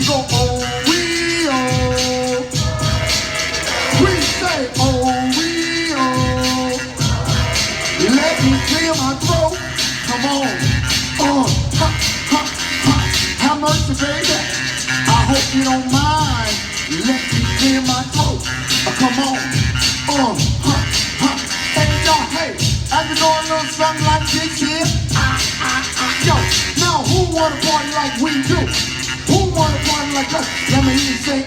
go, oh, we, oh. We say, oh, we, oh. Let me clear my throat. Come on. Ha, ha, ha. Have mercy, baby. I hope you don't mind. Let me clear my throat. Come on. Ha, ha. Hey, y'all, hey. I can go a little something like this here. Yo, now who wanna party like we do? Who wanna party like us? Let me hear you say,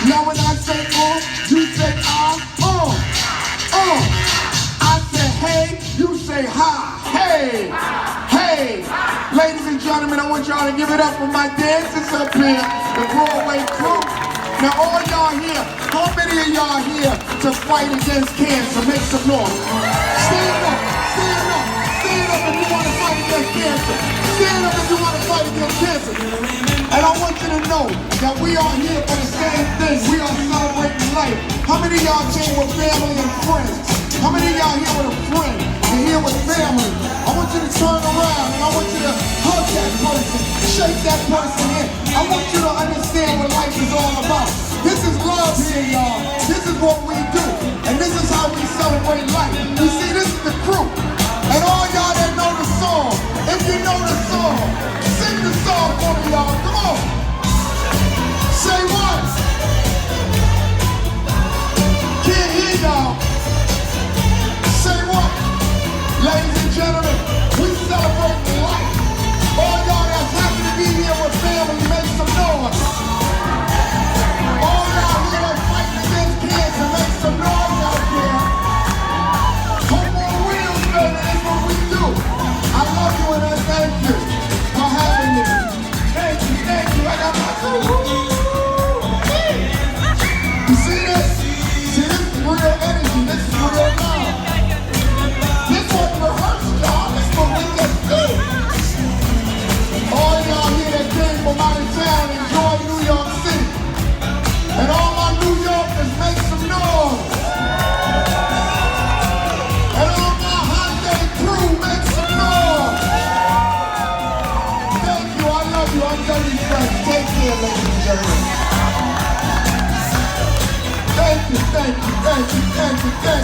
Now when I say you say I say hey, you say ha. Hey, hey. Ladies and gentlemen, I want y'all to give it up for my dancers up here, the Broadway crew. Now all y'all here, how many of y'all here to fight against cancer? Make some noise. Stand up, stand up, stand up if you want to fight against cancer. Stand up if you want to fight against cancer. And I want you to know that we are here for the same thing. We are celebrating life. How many of y'all came with family and friends? How many of y'all here with a friend? You're here with family. I want you to turn around and I want you to hug that person, shake that person in. I want you to understand what life is all about. This is love here, y'all. This is what we do.